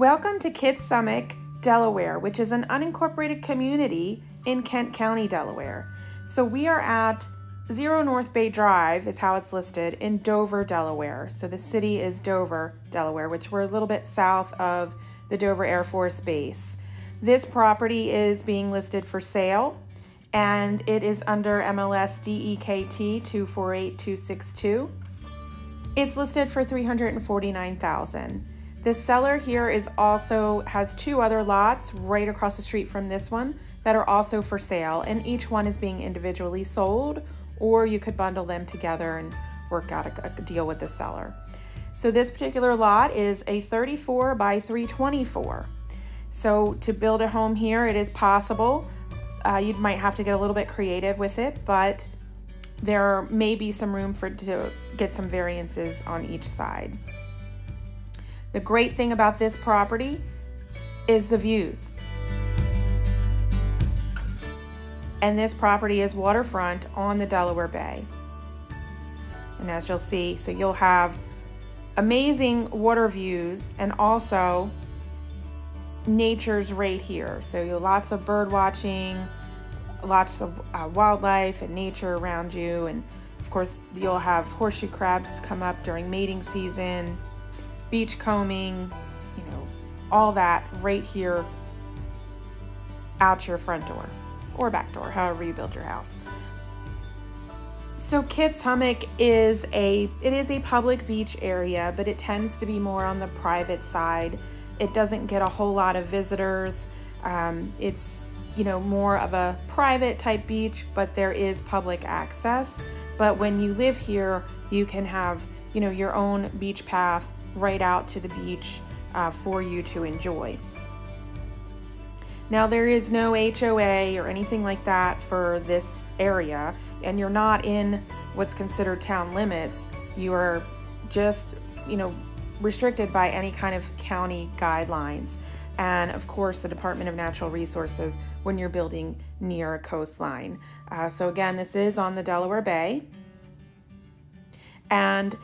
Welcome to Kitts Hummock, Delaware, which is an unincorporated community in Kent County, Delaware. So we are at 0 North Bay Drive is how it's listed in Dover, Delaware. So the city is Dover, Delaware, which we're a little bit south of the Dover Air Force Base. This property is being listed for sale, and it is under MLS DEKT 248262. It's listed for $349,000. The seller here has 2 other lots right across the street from this one that are also for sale, and each one is being individually sold, or you could bundle them together and work out a deal with the seller. So this particular lot is a 34 by 324. So to build a home here, it is possible. You might have to get a little bit creative with it, but there may be some room to get some variances on each side. The great thing about this property is the views. And this property is waterfront on the Delaware Bay. And as you'll see, so you'll have amazing water views and also nature's right here. So you'll lots of bird watching, lots of wildlife and nature around you. And of course, you'll have horseshoe crabs come up during mating season, beach combing, all that right here out your front door or back door, however you build your house. So Kitts Hummock is a public beach area, but it tends to be more on the private side. It doesn't get a whole lot of visitors. It's more of a private type beach, but there is public access. But when you live here, you can have your own beach path right out to the beach for you to enjoy. Now, there is no HOA or anything like that for this area, and you're not in what's considered town limits. You are just, restricted by any kind of county guidelines. And of course, the Department of Natural Resources when you're building near a coastline. So again, this is on the Delaware Bay. And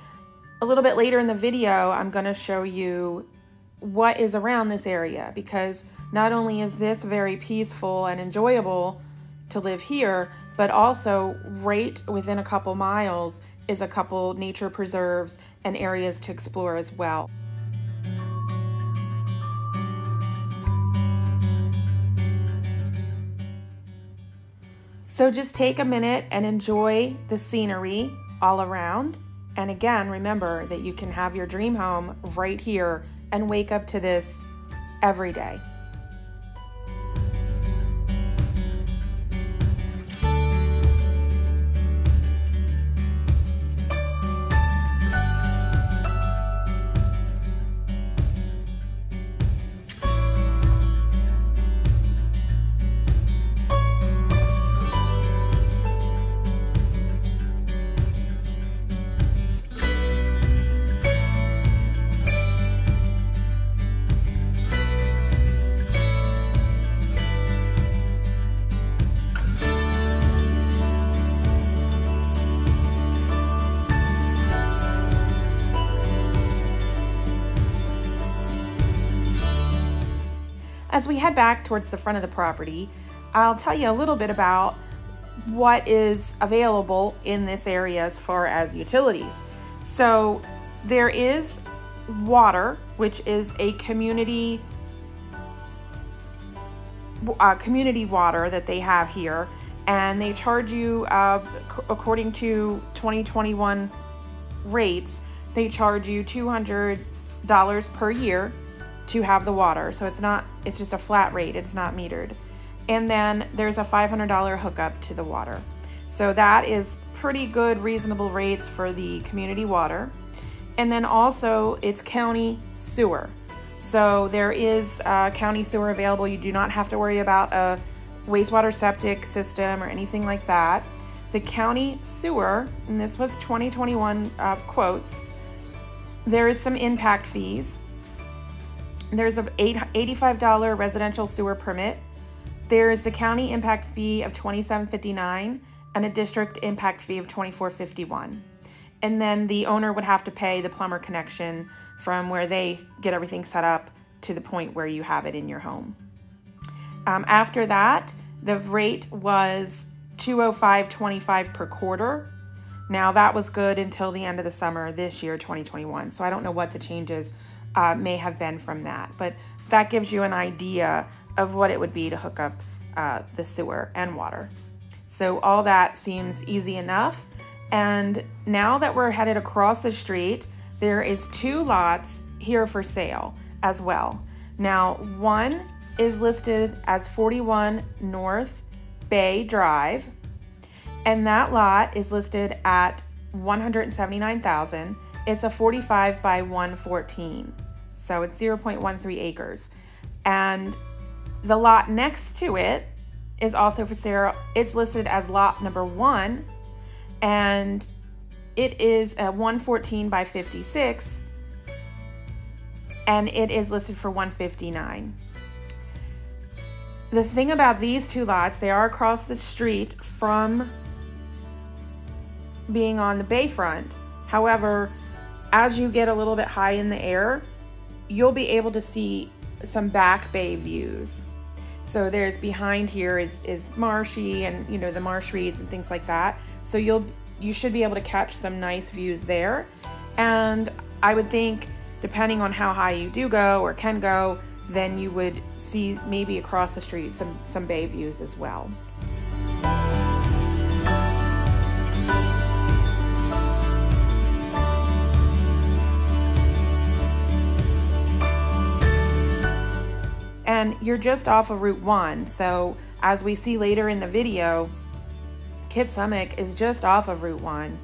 a little bit later in the video, I'm going to show you what is around this area, because not only is this very peaceful and enjoyable to live here, but also right within a couple miles is a couple nature preserves and areas to explore as well. So just take a minute and enjoy the scenery all around. And again, remember that you can have your dream home right here and wake up to this every day. As we head back towards the front of the property, I'll tell you a little bit about what is available in this area as far as utilities. So there is water, which is a community water that they have here, and they charge you, according to 2021 rates, they charge you $200 per year to have the water. So it's just a flat rate, it's not metered. And then there's a $500 hookup to the water. So that is pretty good, reasonable rates for the community water. And then also it's county sewer. So there is county sewer available. You do not have to worry about a wastewater septic system or anything like that. The county sewer, and this was 2021 quotes, there is some impact fees. There's an $85 residential sewer permit. There's the county impact fee of $27.59 and a district impact fee of $24.51. And then the owner would have to pay the plumber connection from where they get everything set up to the point where you have it in your home. After that, the rate was $205.25 per quarter. Now that was good until the end of the summer this year, 2021. So I don't know what the changes may have been from that, but that gives you an idea of what it would be to hook up the sewer and water. So all that seems easy enough. And now that we're headed across the street, there is 2 lots here for sale as well. Now, one is listed as 41 North Bay Drive, and that lot is listed at $179,000. It's a 45 by 114, so it's 0.13 acres. And the lot next to it is also for sale. It's listed as lot number 1, and it is a 114 by 56, and it is listed for $159,000. The thing about these 2 lots, they are across the street from being on the bayfront. However, as you get a little bit high in the air, you'll be able to see some back bay views. So there's behind here is marshy, and you know, the marsh reeds and things like that. So you should be able to catch some nice views there. And I would think, depending on how high you do go or can go, then you would see maybe across the street some bay views as well. And you're just off of Route 1, so as we see later in the video, Kitts Hummock is just off of Route 1,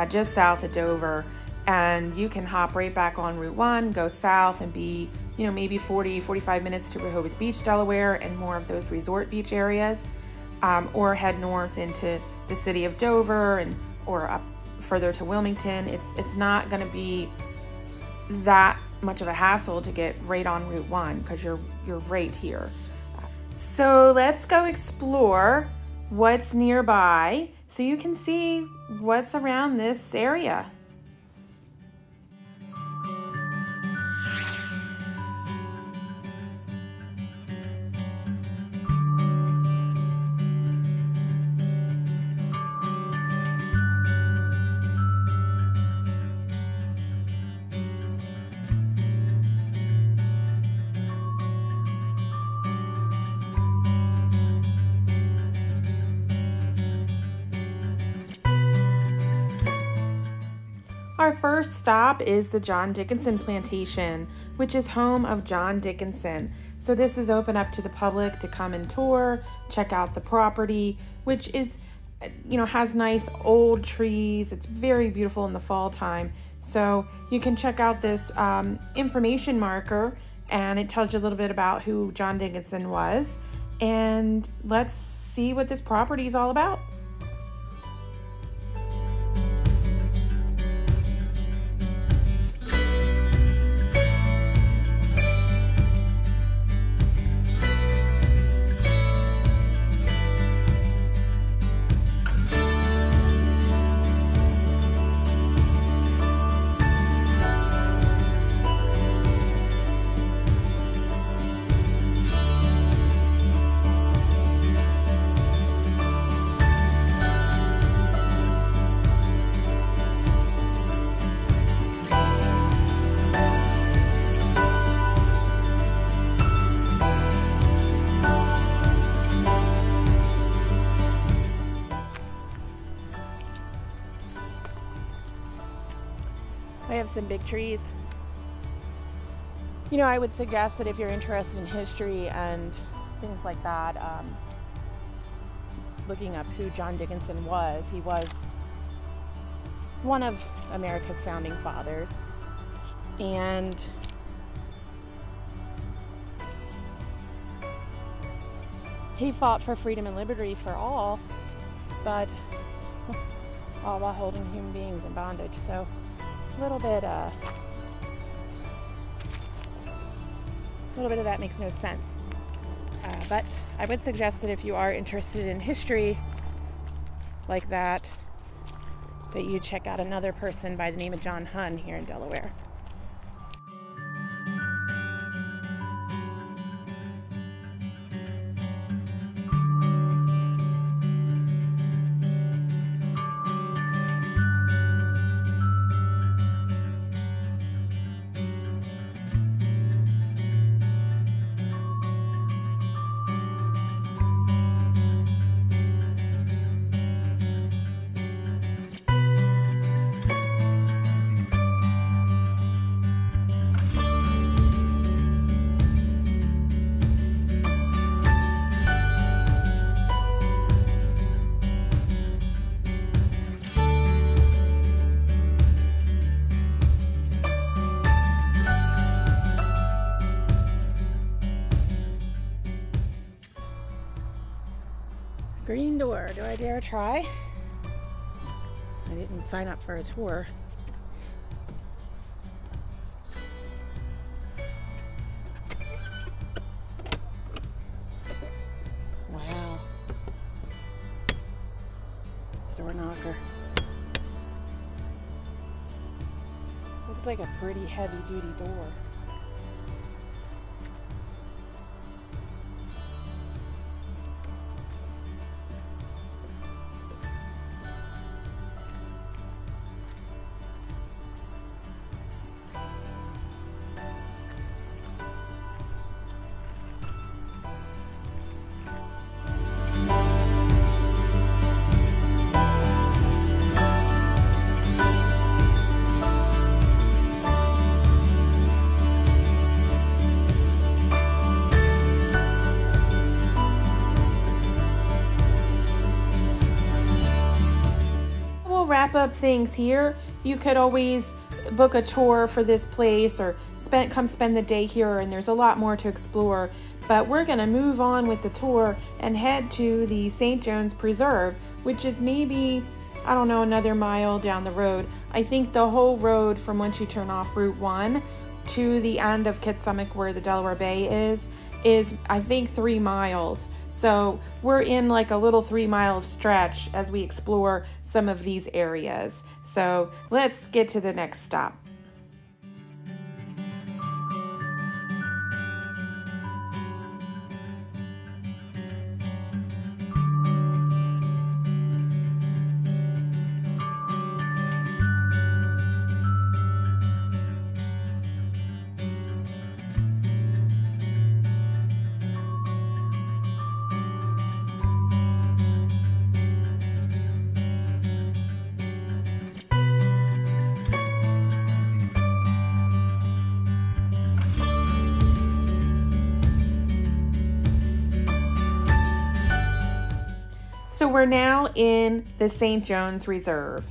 just south of Dover, and you can hop right back on Route 1, go south, and be, you know, maybe 45 minutes to Rehoboth Beach, Delaware, and more of those resort beach areas, or head north into the city of Dover or up further to Wilmington. It's not going to be that much of a hassle to get right on Route 1 because you're right here. So let's go explore what's nearby so you can see what's around this area. Our first stop is the John Dickinson Plantation, which is home of John Dickinson. So this is open up to the public to come and tour, check out the property, which is, you know, has nice old trees. It's very beautiful in the fall time. So you can check out this information marker, and it tells you a little bit about who John Dickinson was. And let's see what this property is all about. We have some big trees. You know, I would suggest that if you're interested in history and things like that, looking up who John Dickinson was. He was one of America's founding fathers, and he fought for freedom and liberty for all, but all while holding human beings in bondage. So a little bit of that makes no sense. But I would suggest that if you are interested in history like that, that you check out another person by the name of John Hunn here in Delaware. Screen door. Do I dare try? I didn't sign up for a tour. Wow. Door knocker. Looks like a pretty heavy duty door. Wrap up things here. You could always book a tour for this place or come spend the day here, and there's a lot more to explore. But we're gonna move on with the tour and head to the St. John's Preserve, which is maybe, I don't know, another mile down the road. I think the whole road from once you turn off Route 1 to the end of Kitts Hummock where the Delaware Bay is I think 3 miles. So we're in like a little 3-mile stretch as we explore some of these areas. So let's get to the next stop. So we're now in the St. John's Reserve.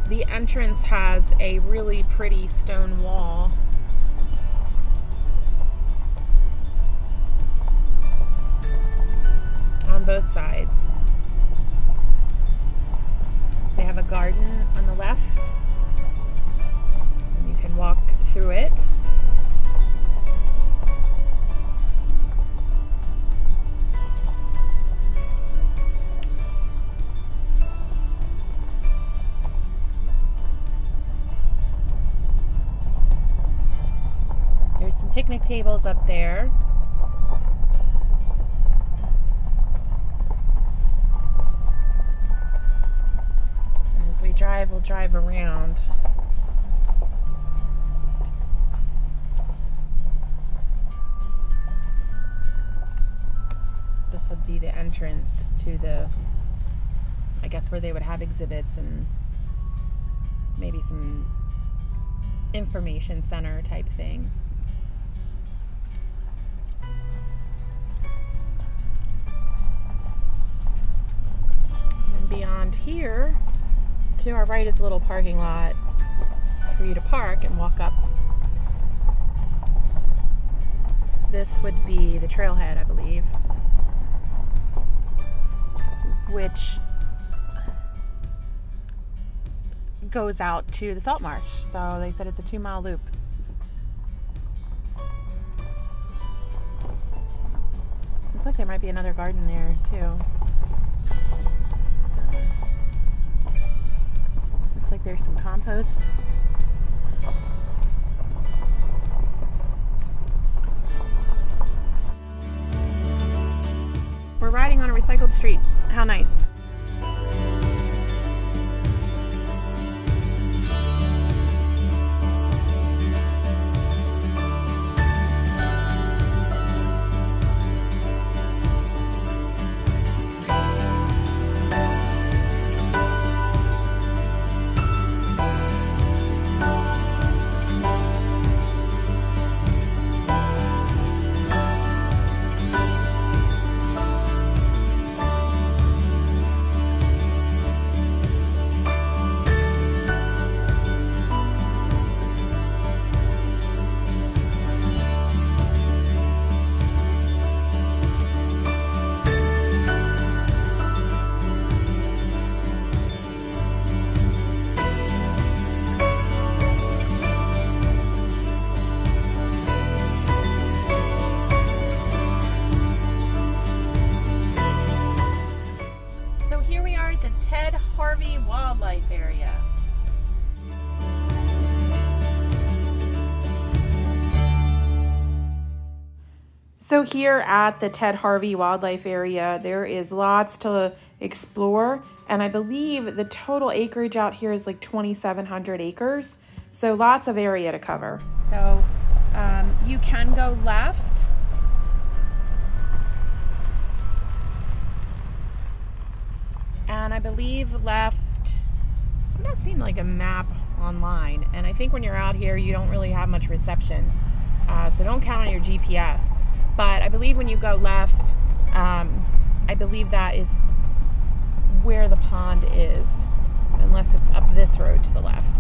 The entrance has a really pretty stone wall. On both sides. They have a garden on the left, and you can walk through it. There's some picnic tables up there. As we drive, we'll drive around. This would be the entrance to the, I guess, where they would have exhibits and maybe some information center type thing. And beyond here, to our right is a little parking lot for you to park and walk up. This would be the trailhead, I believe, which goes out to the salt marsh. So they said it's a 2-mile loop. Looks like there might be another garden there too. So, looks like there's some compost. We're riding on a recycled street. How nice. The Ted Harvey Wildlife Area. So here at the Ted Harvey Wildlife Area, there is lots to explore, and I believe the total acreage out here is like 2,700 acres, so lots of area to cover. So you can go left. And I believe left, I'm not seeing like a map online, and I think when you're out here you don't really have much reception, so don't count on your GPS. But I believe when you go left, I believe that is where the pond is, unless it's up this road to the left.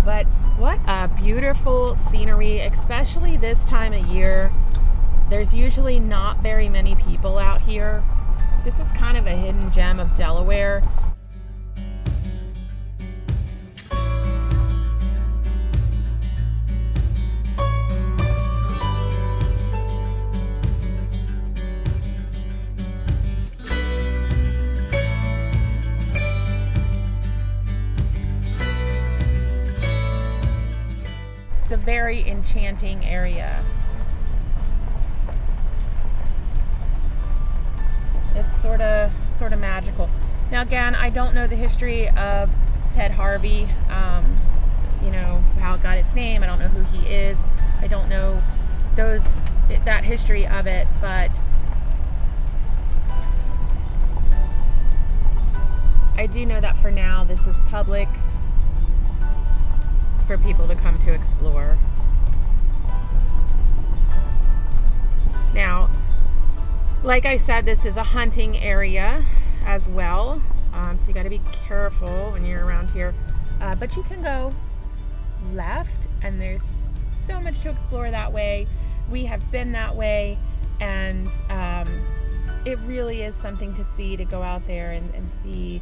But what a beautiful scenery, especially this time of year. There's usually not very many people out here. This is kind of a hidden gem of Delaware. It's a very enchanting area. It's sort of magical. Now again, I don't know the history of Ted Harvey, you know, how it got its name. I don't know who he is. I don't know that history of it, but I do know that for now this is public for people to come to explore. Now, like I said, this is a hunting area as well, so you got to be careful when you're around here, but you can go left and there's so much to explore that way. We have been that way, and it really is something to see, to go out there and see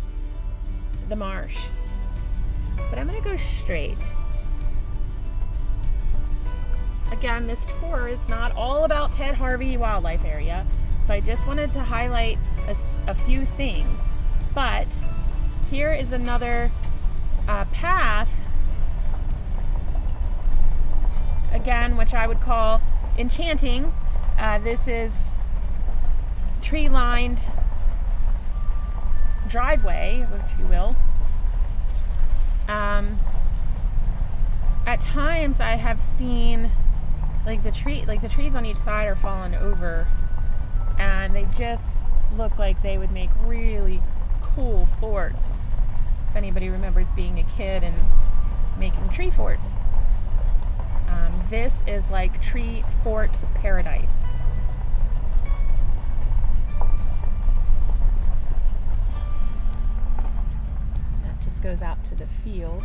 the marsh. But I'm going to go straight. Again, this tour is not all about Ted Harvey Wildlife Area, so I just wanted to highlight a few things. But here is another path, again, which I would call enchanting. This is tree-lined driveway, if you will. At times I have seen like the trees on each side are fallen over, and they just look like they would make really cool forts. If anybody remembers being a kid and making tree forts. This is like tree fort paradise. That just goes out to the field.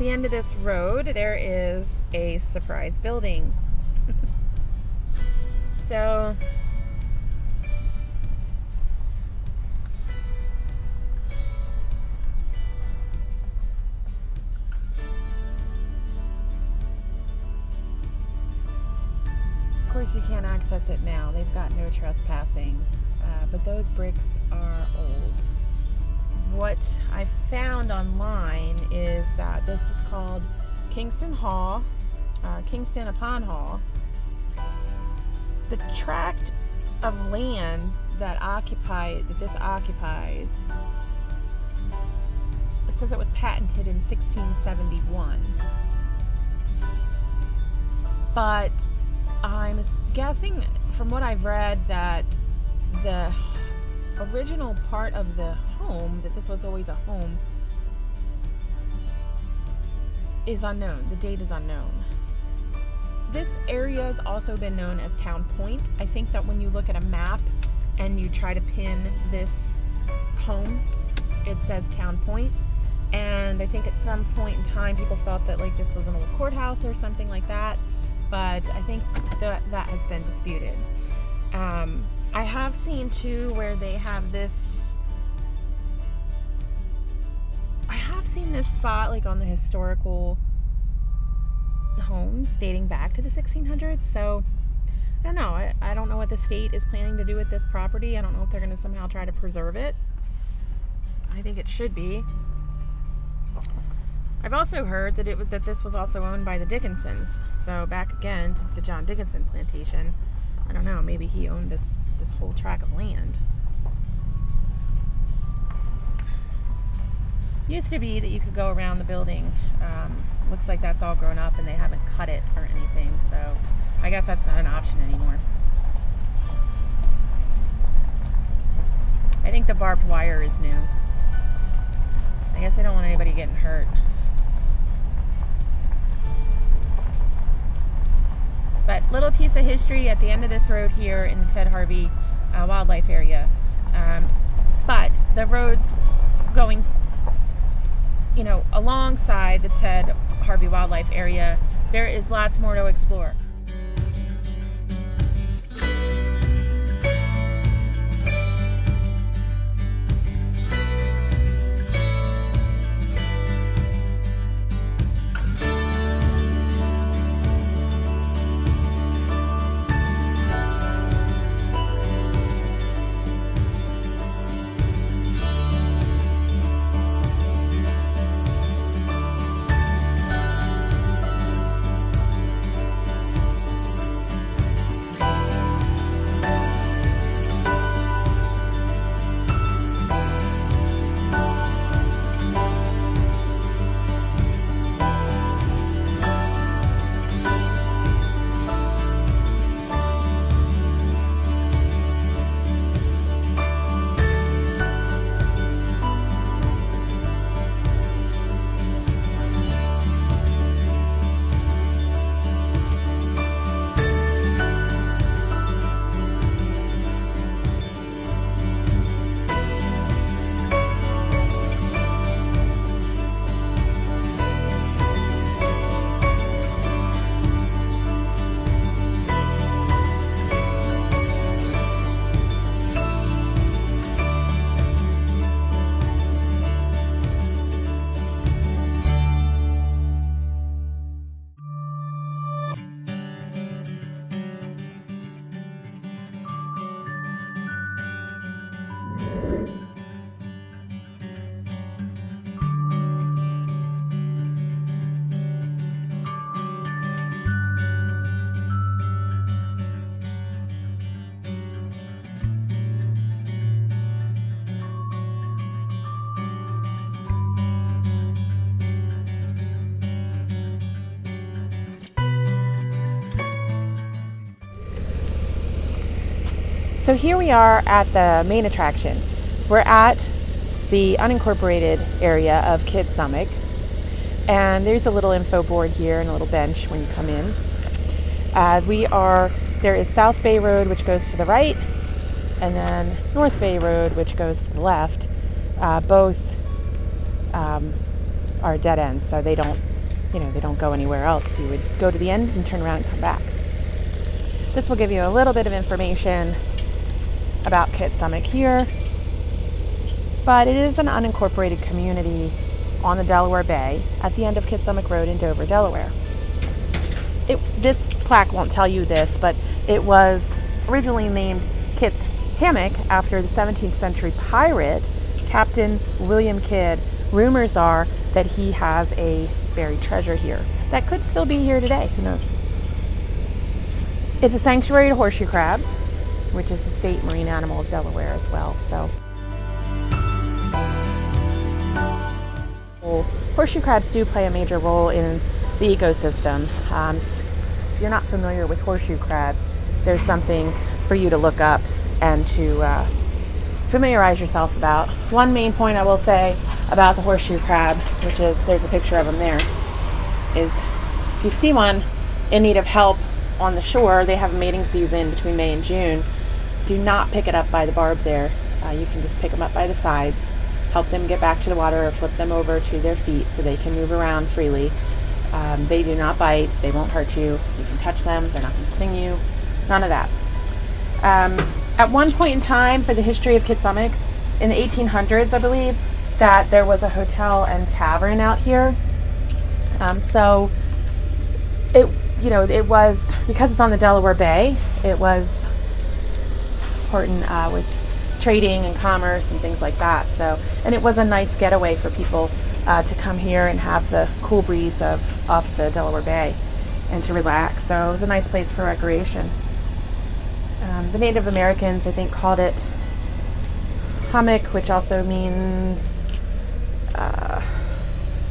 the end of this road, there is a surprise building. So of course you can't access it now. They've got no trespassing, but those bricks are old. What I found online is that this is called Kingston Hall, Kingston upon Hall. The tract of land that this occupies, it says it was patented in 1671. But I'm guessing from what I've read that the original part of the home, that this was always a home, is unknown. The date is unknown. This area has also been known as Town Point. I think that when you look at a map and you try to pin this home, it says Town Point. And I think at some point in time people thought that like this was an old courthouse or something like that, but I think that has been disputed. I have seen too where they have this, I have seen this spot like on the historical homes dating back to the 1600s. So I don't know. I don't know what the state is planning to do with this property. I don't know if they're going to somehow try to preserve it. I think it should be. I've also heard that this was also owned by the Dickinsons. So back again to the John Dickinson Plantation. I don't know, maybe he owned this whole tract of land. Used to be that you could go around the building. Looks like that's all grown up and they haven't cut it or anything, so I guess that's not an option anymore. I think the barbed wire is new. I guess they don't want anybody getting hurt. But little piece of history at the end of this road here in the Ted Harvey Wildlife Area. But the roads going, you know, alongside the Ted Harvey Wildlife Area, there is lots more to explore. So here we are at the main attraction. We're at the unincorporated area of Kitts Hummock, and there's a little info board here and a little bench when you come in. There is South Bay Road, which goes to the right, and then North Bay Road, which goes to the left. Both are dead ends, so they don't you know, they don't go anywhere else. You would go to the end and turn around and come back. This will give you a little bit of information about Kitts Hummock here, but it is an unincorporated community on the Delaware Bay at the end of Kitts Hummock Road in Dover, Delaware. This plaque won't tell you this, but it was originally named Kitts Hummock after the 17th century pirate, Captain William Kidd. Rumors are that he has a buried treasure here that could still be here today, who knows. It's a sanctuary to horseshoe crabs, which is the state marine animal of Delaware as well. So horseshoe crabs do play a major role in the ecosystem. If you're not familiar with horseshoe crabs, there's something for you to look up and to familiarize yourself about. One main point I will say about the horseshoe crab, which is, there's a picture of them there, is if you see one in need of help on the shore, they have a mating season between May and June. Do not pick it up by the barb there. You can just pick them up by the sides, help them get back to the water, or flip them over to their feet so they can move around freely. They do not bite, they won't hurt you. You can touch them, they're not going to sting you, none of that. At one point in time, for the history of Kitts Hummock, in the 1800s, I believe, that there was a hotel and tavern out here. So it was, because it's on the Delaware Bay, it was important with trading and commerce and things like that. So, and it was a nice getaway for people to come here and have the cool breeze off the Delaware Bay and to relax. So it was a nice place for recreation. The Native Americans, I think, called it hummock, which also means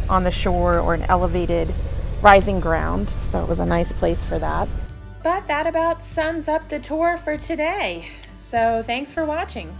on the shore or an elevated rising ground. So it was a nice place for that. But that about sums up the tour for today. So thanks for watching.